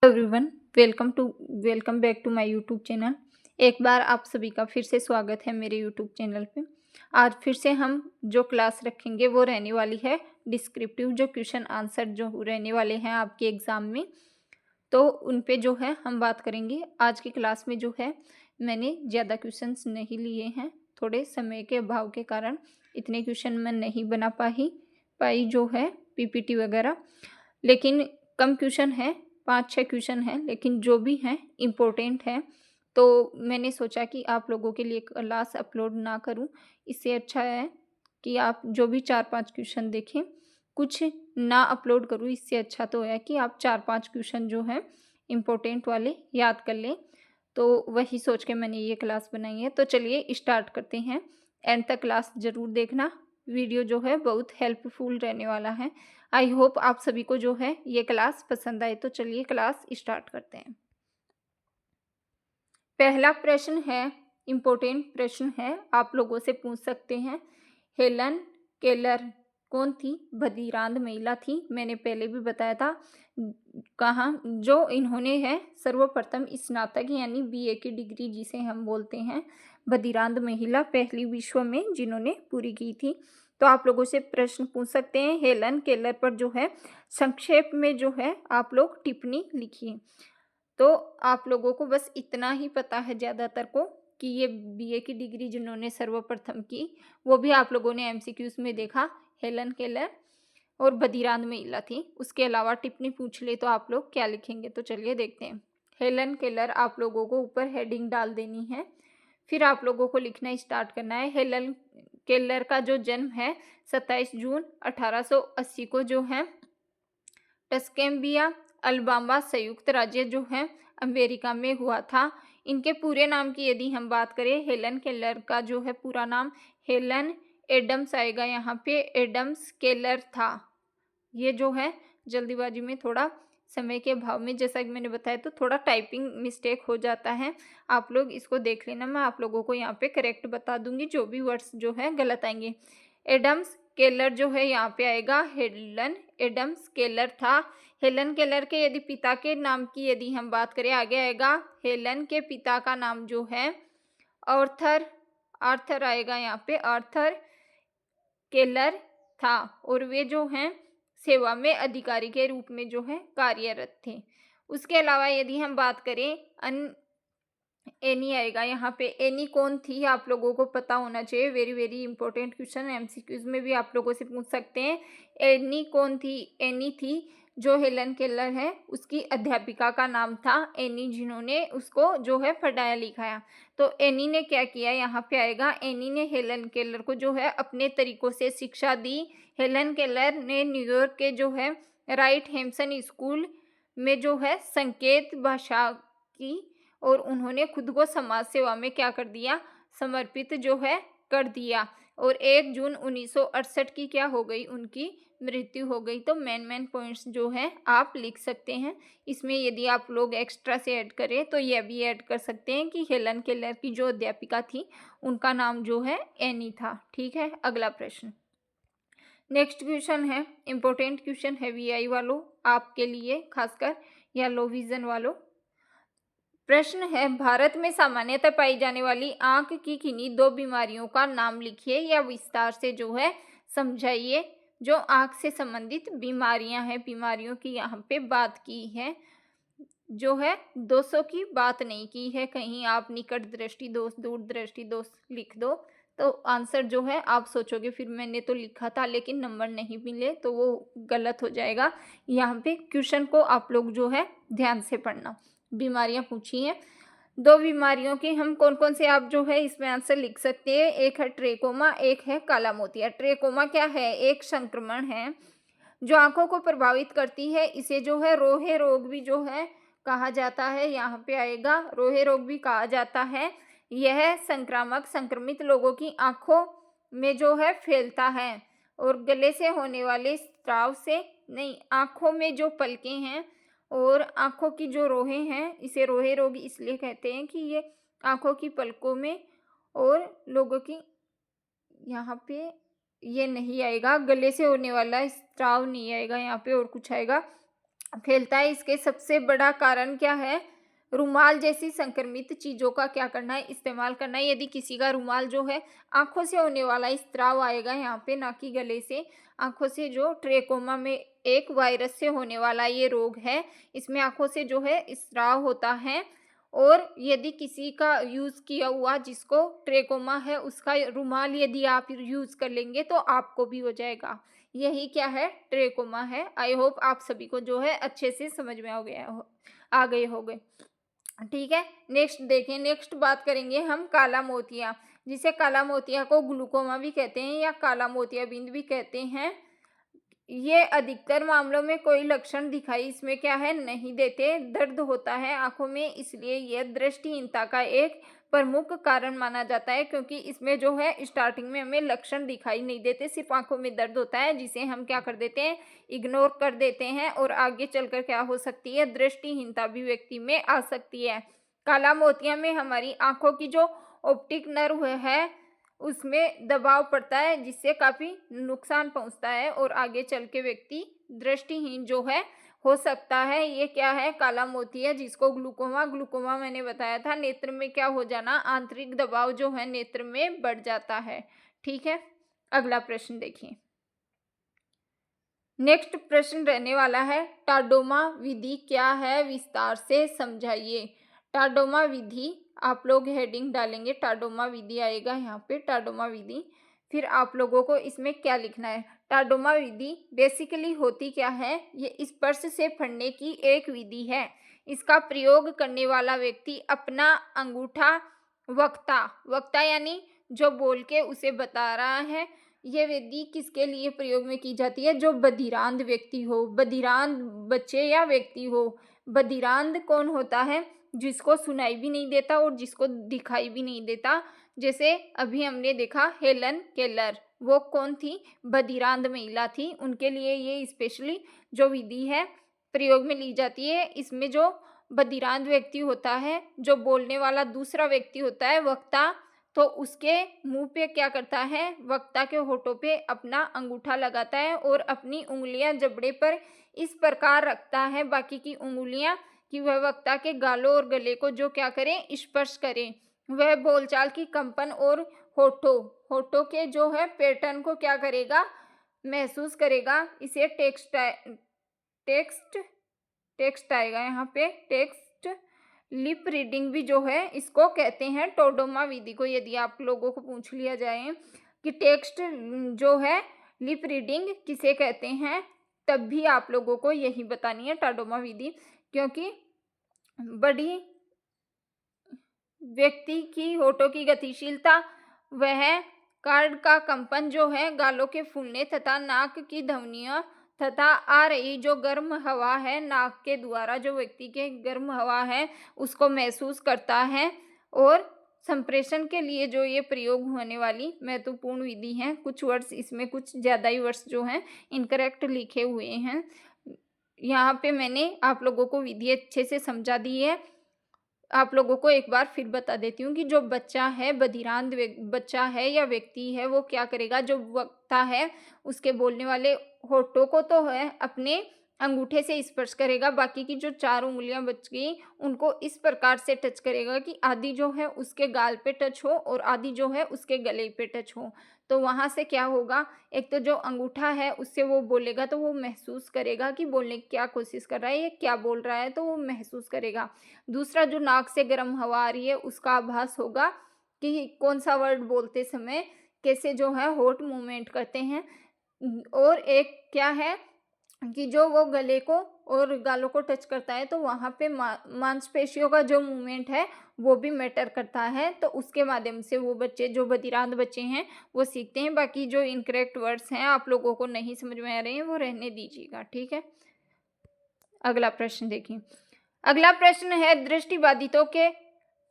Everyone, welcome back to my YouTube channel. एक बार आप सभी का फिर से स्वागत है मेरे यूट्यूब चैनल पे। आज फिर से हम जो क्लास रखेंगे वो रहने वाली है डिस्क्रिप्टिव, जो क्वेश्चन आंसर जो रहने वाले हैं आपके एग्ज़ाम में, तो उन पे जो है हम बात करेंगे। आज की क्लास में जो है मैंने ज़्यादा क्वेश्चंस नहीं लिए हैं, थोड़े समय के अभाव के कारण इतने क्वेश्चन मैं नहीं बना पाई जो है पीपीटी वगैरह, लेकिन कम क्वेश्चन है, 5-6 क्वेश्चन हैं, लेकिन जो भी हैं इम्पोर्टेंट हैं। तो मैंने सोचा कि आप लोगों के लिए क्लास अपलोड ना करूं, इससे अच्छा है कि आप जो भी 4-5 क्वेश्चन देखें, कुछ ना अपलोड करूं। इससे अच्छा तो है कि आप 4-5 क्वेश्चन जो हैं इम्पोर्टेंट वाले याद कर लें। तो वही सोच के मैंने ये क्लास बनाई है। तो चलिए स्टार्ट करते हैं। एंड तक क्लास ज़रूर देखना, वीडियो जो है बहुत हेल्पफुल रहने वाला है। आई होप आप सभी को जो है ये क्लास पसंद आए। तो चलिए क्लास स्टार्ट करते हैं। पहला प्रश्न है, इम्पोर्टेंट प्रश्न है, आप लोगों से पूछ सकते हैं। हेलन केलर कौन थी? बधिरांध महिला थी, मैंने पहले भी बताया था। कहाँ जो इन्होंने है सर्वप्रथम स्नातक यानी बीए की डिग्री जिसे हम बोलते हैं, बधिरांध महिला पहली विश्व में जिन्होंने पूरी की थी। तो आप लोगों से प्रश्न पूछ सकते हैं। हेलन केलर पर जो है संक्षेप में जो है आप लोग टिप्पणी लिखिए। तो आप लोगों को बस इतना ही पता है ज़्यादातर को कि ये बीए की डिग्री जिन्होंने सर्वप्रथम की, वो भी आप लोगों ने एमसीक्यूज में देखा, हेलन केलर और बधिरांध महिला थी। उसके अलावा टिप्पणी पूछ ले तो आप लोग क्या लिखेंगे? तो चलिए देखते हैं। हेलन केलर आप लोगों को ऊपर हेडिंग डाल देनी है, फिर आप लोगों को लिखना स्टार्ट करना है। हेलन केलर का जो जन्म है 27 जून 1880 को जो है टस्केम्बिया, अलबामा संयुक्त राज्य जो है अमेरिका में हुआ था। इनके पूरे नाम की यदि हम बात करें, हेलन केलर का जो है पूरा नाम हेलन एडम्स आएगा, यहाँ पे एडम्स केलर था। ये जो है जल्दीबाजी में थोड़ा समय के अभाव में, जैसा कि मैंने बताया, तो थोड़ा टाइपिंग मिस्टेक हो जाता है। आप लोग इसको देख लेना, मैं आप लोगों को यहाँ पे करेक्ट बता दूंगी, जो भी वर्ड्स जो है गलत आएंगे। एडम्स केलर जो है यहाँ पे आएगा हेलन एडम्स केलर था। हेलन केलर के यदि पिता के नाम की यदि हम बात करें, आगे आएगा हेलन के पिता का नाम जो है आर्थर, आर्थर आएगा यहाँ पे, आर्थर केलर था, और वे जो हैं सेवा में अधिकारी के रूप में जो है कार्यरत थे। उसके अलावा यदि हम बात करें एनी आएगा यहाँ पे। एनी कौन थी आप लोगों को पता होना चाहिए, very very important question, MCQs में भी आप लोगों से पूछ सकते हैं। एनी कौन थी? एनी थी जो हेलन केलर है उसकी अध्यापिका का नाम था एनी, जिन्होंने उसको जो है पढ़ाया लिखाया। तो एनी ने क्या किया, यहाँ पे आएगा एनी ने हेलन केलर को जो है अपने तरीकों से शिक्षा दी। हेलन केलर ने न्यूयॉर्क के जो है राइट हेम्सन स्कूल में जो है संकेत भाषा की, और उन्होंने खुद को समाज सेवा में क्या कर दिया, समर्पित जो है कर दिया। और 1 जून 1968 की क्या हो गई, उनकी मृत्यु हो गई। तो मेन पॉइंट्स जो है आप लिख सकते हैं। इसमें यदि आप लोग एक्स्ट्रा से ऐड करें तो यह भी ऐड कर सकते हैं कि हेलन केलर की जो अध्यापिका थी उनका नाम जो है एनी था। ठीक है, अगला प्रश्न। नेक्स्ट क्वेश्चन है, इंपॉर्टेंट क्वेश्चन है वीआई वालों आपके लिए खासकर, या लो विजन वालों। प्रश्न है, भारत में सामान्यतः पाई जाने वाली आंख की किन्हीं 2 बीमारियों का नाम लिखिए या विस्तार से जो है समझाइए। जो आंख से संबंधित बीमारियां हैं, बीमारियों की यहाँ पे बात की है, जो है दोषों की बात नहीं की है कहीं। आप निकट दृष्टि दोष, दूर दृष्टि दोष लिख दो तो आंसर जो है आप सोचोगे फिर मैंने तो लिखा था लेकिन नंबर नहीं मिले, तो वो गलत हो जाएगा। यहाँ पे क्वेश्चन को आप लोग जो है ध्यान से पढ़ना। बीमारियां पूछी हैं, 2 बीमारियों के हम कौन कौन से आप जो है इसमें आंसर लिख सकते हैं। एक है ट्रेकोमा, एक है काला मोतिया। ट्रेकोमा क्या है? एक संक्रमण है जो आंखों को प्रभावित करती है। इसे जो है रोहे रोग भी जो है कहा जाता है, यहाँ पे आएगा रोहे रोग भी कहा जाता है। यह संक्रामक संक्रमित लोगों की आंखों में जो है फैलता है, और गले से होने वाले स्राव से नहीं, आंखों में जो पलकें हैं और आंखों की जो रोहे हैं, इसे रोहे रोग इसलिए कहते हैं कि ये आंखों की पलकों में और लोगों की, यहाँ पे ये नहीं आएगा, गले से होने वाला स्राव नहीं आएगा यहाँ पे, और कुछ आएगा। फैलता है, इसके सबसे बड़ा कारण क्या है? रुमाल जैसी संक्रमित चीज़ों का क्या करना है? इस्तेमाल करना है। यदि किसी का रुमाल जो है आँखों से होने वाला स्त्राव आएगा यहाँ पे, ना कि गले से। आँखों से जो ट्रेकोमा में एक वायरस से होने वाला ये रोग है, इसमें आँखों से जो है स्त्राव होता है। और यदि किसी का यूज़ किया हुआ जिसको ट्रेकोमा है उसका रुमाल यदि आप यूज़ कर लेंगे तो आपको भी हो जाएगा। यही क्या है? ट्रेकोमा है। आई होप आप सभी को जो है अच्छे से समझ में आ गए होंगे। ठीक है, नेक्स्ट देखें। नेक्स्ट बात करेंगे हम काला मोतिया, जिसे काला मोतिया को ग्लूकोमा भी कहते हैं या काला मोतियाबिंद भी कहते हैं। ये अधिकतर मामलों में कोई लक्षण दिखाई इसमें क्या है? नहीं देते। दर्द होता है आंखों में, इसलिए यह दृष्टिहीनता का एक प्रमुख कारण माना जाता है, क्योंकि इसमें जो है स्टार्टिंग में हमें लक्षण दिखाई नहीं देते, सिर्फ आंखों में दर्द होता है, जिसे हम क्या कर देते हैं? इग्नोर कर देते हैं। और आगे चलकर क्या हो सकती है? दृष्टिहीनता भी व्यक्ति में आ सकती है। काला मोतिया में हमारी आंखों की जो ऑप्टिक नर्व है उसमें दबाव पड़ता है, जिससे काफ़ी नुकसान पहुंचता है और आगे चल के व्यक्ति दृष्टिहीन जो है हो सकता है। ये क्या है? काला मोतिया, जिसको ग्लूकोमा, ग्लूकोमा मैंने बताया था नेत्र में क्या हो जाना? आंतरिक दबाव जो है नेत्र में बढ़ जाता है। ठीक है, अगला प्रश्न देखिए। नेक्स्ट प्रश्न रहने वाला है, टाडोमा विधि क्या है? विस्तार से समझाइए। टाडोमा विधि, आप लोग हेडिंग डालेंगे टाडोमा विधि आएगा यहाँ पे, टाडोमा विधि। फिर आप लोगों को इसमें क्या लिखना है? टाडोमा विधि बेसिकली होती क्या है? ये स्पर्श से पढ़ने की एक विधि है। इसका प्रयोग करने वाला व्यक्ति अपना अंगूठा, वक्ता, वक्ता यानी जो बोल के उसे बता रहा है, ये विधि किसके लिए प्रयोग में की जाती है? जो बधिरांध व्यक्ति हो, बधिरांध बच्चे या व्यक्ति हो। बधिरांध कौन होता है? जिसको सुनाई भी नहीं देता और जिसको दिखाई भी नहीं देता। जैसे अभी हमने देखा हेलन केलर, वो कौन थी? बधिरांध महिला थी। उनके लिए ये स्पेशली जो विधि है प्रयोग में ली जाती है। इसमें जो बधिरांध व्यक्ति होता है, जो बोलने वाला दूसरा व्यक्ति होता है वक्ता, तो उसके मुंह पे क्या करता है? वक्ता के होठों पे अपना अंगूठा लगाता है और अपनी उंगलियां जबड़े पर इस प्रकार रखता है, बाकी की उंगलियां, कि वह वक्ता के गालों और गले को जो क्या करें? स्पर्श करें। वह बोलचाल की कंपन और होठों होठों के जो है पैटर्न को क्या करेगा? महसूस करेगा। इसे टेक्स्ट टेक्स्ट आएगा यहाँ पे, टेक्स्ट लिप रीडिंग भी जो है इसको कहते हैं। टोडोमा विधि को यदि आप लोगों को पूछ लिया जाए कि टेक्स्ट जो है लिप रीडिंग किसे कहते हैं, तब भी आप लोगों को यही बतानी है टाडोमा विधि, क्योंकि बड़ी व्यक्ति की होठों की गतिशीलता, वह कार्ड का कंपन जो है, गालों के फूलने तथा नाक की ध्वनियां तथा आ रही जो गर्म हवा है, नाक के द्वारा जो व्यक्ति के गर्म हवा है उसको महसूस करता है। और संप्रेषण के लिए जो ये प्रयोग होने वाली महत्वपूर्ण विधि है, कुछ वर्ड्स इसमें कुछ ज़्यादा ही वर्ड्स जो हैं इनकरेक्ट लिखे हुए हैं। यहाँ पे मैंने आप लोगों को विधि अच्छे से समझा दी है। आप लोगों को एक बार फिर बता देती हूँ कि जो बच्चा है, बधिरांध बच्चा है या व्यक्ति है, वो क्या करेगा? जो वक्ता है उसके बोलने वाले होठों को तो है अपने अंगूठे से स्पर्श करेगा, बाकी की जो 4 उंगलियां बच गई उनको इस प्रकार से टच करेगा कि आधी जो है उसके गाल पे टच हो और आधी जो है उसके गले पे टच हो। तो वहाँ से क्या होगा? एक तो जो अंगूठा है उससे वो बोलेगा तो वो महसूस करेगा कि बोलने की क्या कोशिश कर रहा है, ये क्या बोल रहा है, तो वो महसूस करेगा। दूसरा, जो नाक से गर्म हवा आ रही है उसका आभास होगा कि कौन सा वर्ड बोलते समय कैसे जो है होठ मूवमेंट करते हैं। और एक क्या है कि जो वो गले को और गालों को टच करता है तो वहाँ पे मांसपेशियों का जो मूवमेंट है वो भी मैटर करता है। तो उसके माध्यम से वो बच्चे, जो बधिरांध बच्चे हैं, वो सीखते हैं। बाकी जो इनकरेक्ट वर्ड्स हैं आप लोगों को नहीं समझ में आ रहे हैं वो रहने दीजिएगा। ठीक है, अगला प्रश्न देखिए। अगला प्रश्न है दृष्टिबाधितों के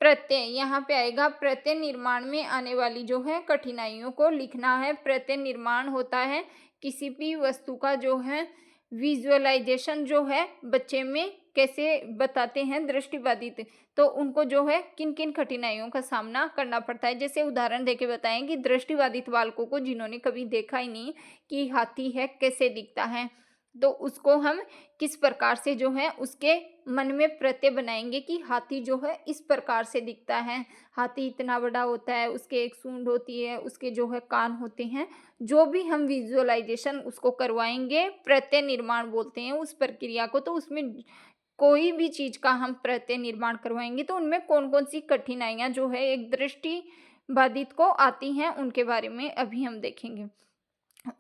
प्रत्यय, यहाँ पे आएगा प्रत्यय निर्माण में आने वाली जो है कठिनाइयों को लिखना है। प्रत्यय निर्माण होता है किसी भी वस्तु का जो है विजुअलाइजेशन जो है बच्चे में कैसे बताते हैं दृष्टिबाधित, तो उनको जो है किन किन कठिनाइयों का सामना करना पड़ता है। जैसे उदाहरण देके बताएं कि दृष्टिबाधित बालकों को जिन्होंने कभी देखा ही नहीं कि हाथी है कैसे दिखता है, तो उसको हम किस प्रकार से जो है उसके मन में प्रत्यय बनाएंगे कि हाथी जो है इस प्रकार से दिखता है, हाथी इतना बड़ा होता है, उसके एक सूंड होती है, उसके जो है कान होते हैं। जो भी हम विजुअलाइजेशन उसको करवाएंगे, प्रत्यय निर्माण बोलते हैं उस प्रक्रिया को। तो उसमें कोई भी चीज का हम प्रत्यय निर्माण करवाएंगे तो उनमें कौन कौन सी कठिनाइयां जो है एक दृष्टि बाधित को आती हैं, उनके बारे में अभी हम देखेंगे।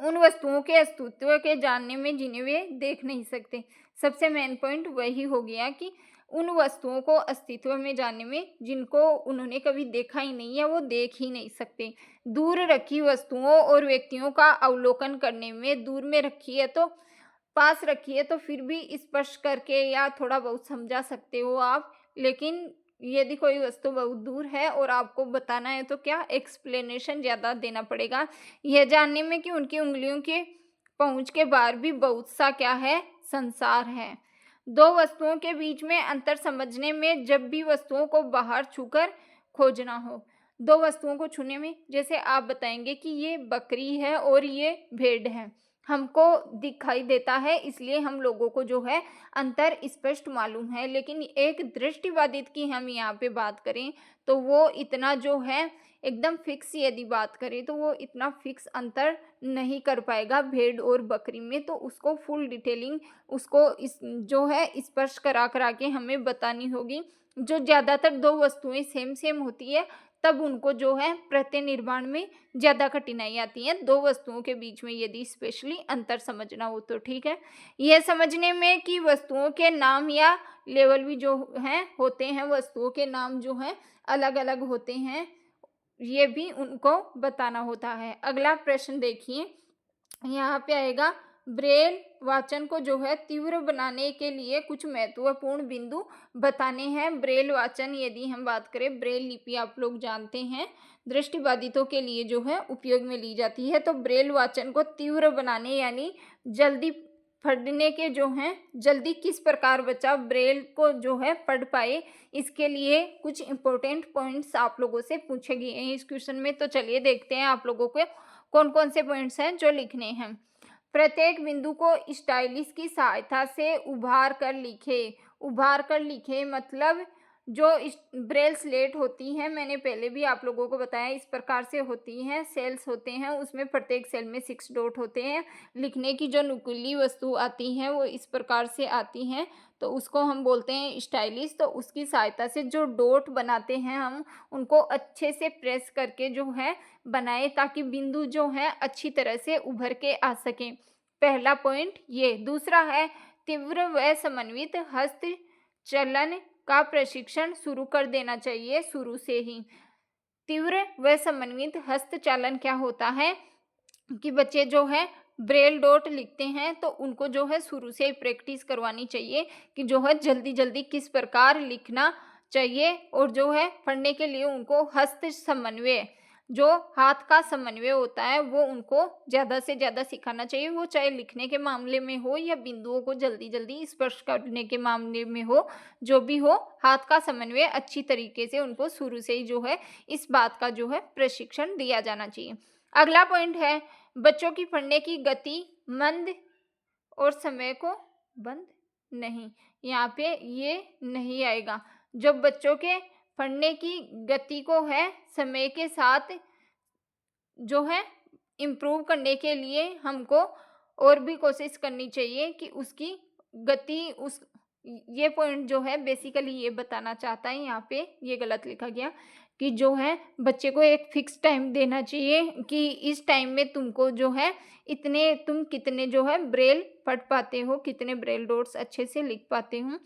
उन वस्तुओं के अस्तित्व के जानने में जिन्हें वे देख नहीं सकते। सबसे मेन पॉइंट वही हो गया कि उन वस्तुओं को अस्तित्व में जानने में जिनको उन्होंने कभी देखा ही नहीं है, वो देख ही नहीं सकते। दूर रखी वस्तुओं और व्यक्तियों का अवलोकन करने में, दूर में रखी है तो पास रखी है तो फिर भी स्पर्श करके या थोड़ा बहुत समझा सकते हो आप, लेकिन यदि कोई वस्तु बहुत दूर है और आपको बताना है तो क्या एक्सप्लेनेशन ज़्यादा देना पड़ेगा, यह जानने में कि उनकी उंगलियों के पहुंच के बाहर भी बहुत सा क्या है, संसार है। दो वस्तुओं के बीच में अंतर समझने में, जब भी वस्तुओं को बाहर छूकर खोजना हो। दो वस्तुओं को छूने में, जैसे आप बताएंगे कि ये बकरी है और ये भेड़ है, हमको दिखाई देता है इसलिए हम लोगों को जो है अंतर स्पष्ट मालूम है। लेकिन एक दृष्टिबाधित की हम यहाँ पे बात करें तो वो इतना जो है एकदम फिक्स, यदि बात करें तो वो इतना फिक्स अंतर नहीं कर पाएगा भेड़ और बकरी में। तो उसको फुल डिटेलिंग उसको इस जो है स्पर्श करा करा के हमें बतानी होगी। जो ज़्यादातर दो वस्तुएं सेम सेम होती है तब उनको जो है प्रत्यय निर्माण में ज़्यादा कठिनाई आती है, दो वस्तुओं के बीच में यदि स्पेशली अंतर समझना हो तो। ठीक है, यह समझने में कि वस्तुओं के नाम या लेवल भी जो हैं होते हैं, वस्तुओं के नाम जो हैं अलग अलग होते हैं, ये भी उनको बताना होता है। अगला प्रश्न देखिए, यहाँ पे आएगा ब्रेल वाचन को जो है तीव्र बनाने के लिए कुछ महत्वपूर्ण बिंदु बताने हैं। ब्रेल वाचन यदि हम बात करें, ब्रेल लिपि आप लोग जानते हैं दृष्टिबाधितों के लिए जो है उपयोग में ली जाती है। तो ब्रेल वाचन को तीव्र बनाने यानी जल्दी पढ़ने के जो हैं, जल्दी किस प्रकार बच्चा ब्रेल को जो है पढ़ पाए, इसके लिए कुछ इंपॉर्टेंट पॉइंट्स आप लोगों से पूछे गए हैं इस क्वेश्चन में। तो चलिए देखते हैं आप लोगों को कौन कौन से पॉइंट्स हैं जो लिखने हैं। प्रत्येक बिंदु को स्टाइलिश की सहायता से उभार कर लिखे। उभार कर लिखे मतलब जो ब्रेल स्लेट होती है, मैंने पहले भी आप लोगों को बताया इस प्रकार से होती हैं, सेल्स होते हैं, उसमें प्रत्येक सेल में 6 डॉट होते हैं। लिखने की जो नुकीली वस्तु आती हैं वो इस प्रकार से आती हैं, तो उसको हम बोलते हैं स्टाइलिश। तो उसकी सहायता से जो डॉट बनाते हैं हम उनको अच्छे से प्रेस करके जो है बनाए ताकि बिंदु जो है अच्छी तरह से उभर के आ सकें। पहला पॉइंट ये। दूसरा है तीव्र व समन्वित हस्त चलन का प्रशिक्षण शुरू कर देना चाहिए शुरू से ही। तीव्र व समन्वित हस्तचालन क्या होता है कि बच्चे जो है ब्रेल डॉट लिखते हैं तो उनको जो है शुरू से ही प्रैक्टिस करवानी चाहिए कि जो है जल्दी जल्दी किस प्रकार लिखना चाहिए, और जो है पढ़ने के लिए उनको हस्त समन्वय, जो हाथ का समन्वय होता है वो उनको ज़्यादा से ज़्यादा सिखाना चाहिए। वो चाहे लिखने के मामले में हो या बिंदुओं को जल्दी जल्दी स्पर्श करने के मामले में हो, जो भी हो, हाथ का समन्वय अच्छी तरीके से उनको शुरू से ही जो है इस बात का जो है प्रशिक्षण दिया जाना चाहिए। अगला पॉइंट है बच्चों की पढ़ने की गति मंद और समय को बंद नहीं। यहाँ पे ये नहीं आएगा। जब बच्चों के पढ़ने की गति को है समय के साथ जो है इम्प्रूव करने के लिए हमको और भी कोशिश करनी चाहिए कि उसकी गति उस ये पॉइंट जो है बेसिकली ये बताना चाहता है, यहाँ पे ये गलत लिखा गया कि जो है बच्चे को एक फिक्स टाइम देना चाहिए कि इस टाइम में तुमको जो है इतने तुम कितने जो है ब्रेल पढ़ पाते हो, कितने ब्रेल डॉट्स अच्छे से लिख पाते हो,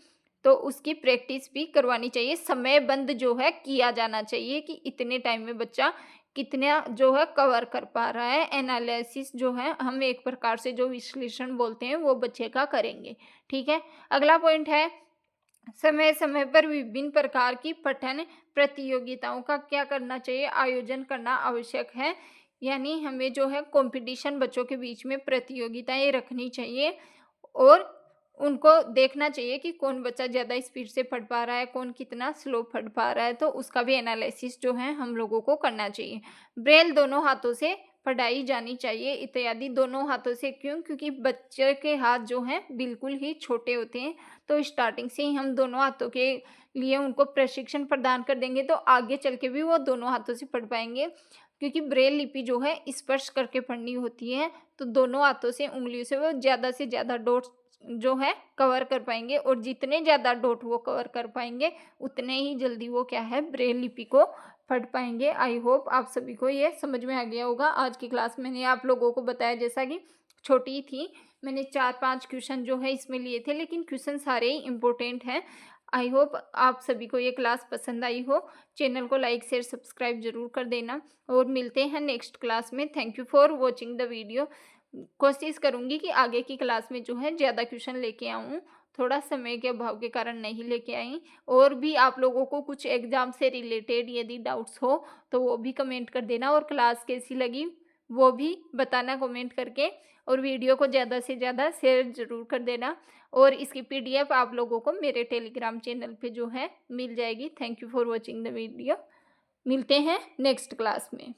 तो उसकी प्रैक्टिस भी करवानी चाहिए। समयबंद जो है किया जाना चाहिए कि इतने टाइम में बच्चा कितना जो है कवर कर पा रहा है। एनालिसिस जो है हम एक प्रकार से जो विश्लेषण बोलते हैं वो बच्चे का करेंगे। ठीक है, अगला पॉइंट है समय समय पर विभिन्न प्रकार की पठन प्रतियोगिताओं का क्या करना चाहिए, आयोजन करना आवश्यक है। यानी हमें जो है कंपटीशन बच्चों के बीच में प्रतियोगिताएं रखनी चाहिए और उनको देखना चाहिए कि कौन बच्चा ज़्यादा स्पीड से पढ़ पा रहा है, कौन कितना स्लो पढ़ पा रहा है, तो उसका भी एनालिसिस जो है हम लोगों को करना चाहिए। ब्रेल दोनों हाथों से पढ़ाई जानी चाहिए इत्यादि दोनों हाथों से। क्यों? क्योंकि बच्चे के हाथ जो हैं बिल्कुल ही छोटे होते हैं, तो स्टार्टिंग से ही हम दोनों हाथों के लिए उनको प्रशिक्षण प्रदान कर देंगे तो आगे चल के भी वो दोनों हाथों से पढ़ पाएँगे। क्योंकि ब्रेल लिपि जो है स्पर्श करके पढ़नी होती है, तो दोनों हाथों से उँगलियों से वो ज़्यादा से ज़्यादा डॉट्स जो है कवर कर पाएँगे, और जितने ज़्यादा डॉट वो कवर कर पाएँगे, उतने ही जल्दी वो क्या है ब्रेल लिपि को पढ़ पाएँगे। आई होप आप सभी को ये समझ में आ गया होगा। आज की क्लास मैंने आप लोगों को बताया, जैसा कि छोटी थी, मैंने 4-5 क्वेश्चन जो है इसमें लिए थे, लेकिन क्वेश्चन सारे ही इम्पोर्टेंट हैं। आई होप आप सभी को ये क्लास पसंद आई हो। चैनल को लाइक, शेयर, सब्सक्राइब ज़रूर कर देना, और मिलते हैं नेक्स्ट क्लास में। Thank you for watching the video. कोशिश करूँगी कि आगे की क्लास में जो है ज़्यादा क्वेश्चन लेके आऊँ, थोड़ा समय के अभाव के कारण नहीं लेके आई। और भी आप लोगों को कुछ एग्ज़ाम से रिलेटेड यदि डाउट्स हो तो वो भी कमेंट कर देना, और क्लास कैसी लगी वो भी बताना कमेंट करके, और वीडियो को ज़्यादा से ज़्यादा शेयर ज़रूर कर देना। और इसकी पीडीएफ आप लोगों को मेरे टेलीग्राम चैनल पे जो है मिल जाएगी। Thank you for watching the video. मिलते हैं नेक्स्ट क्लास में।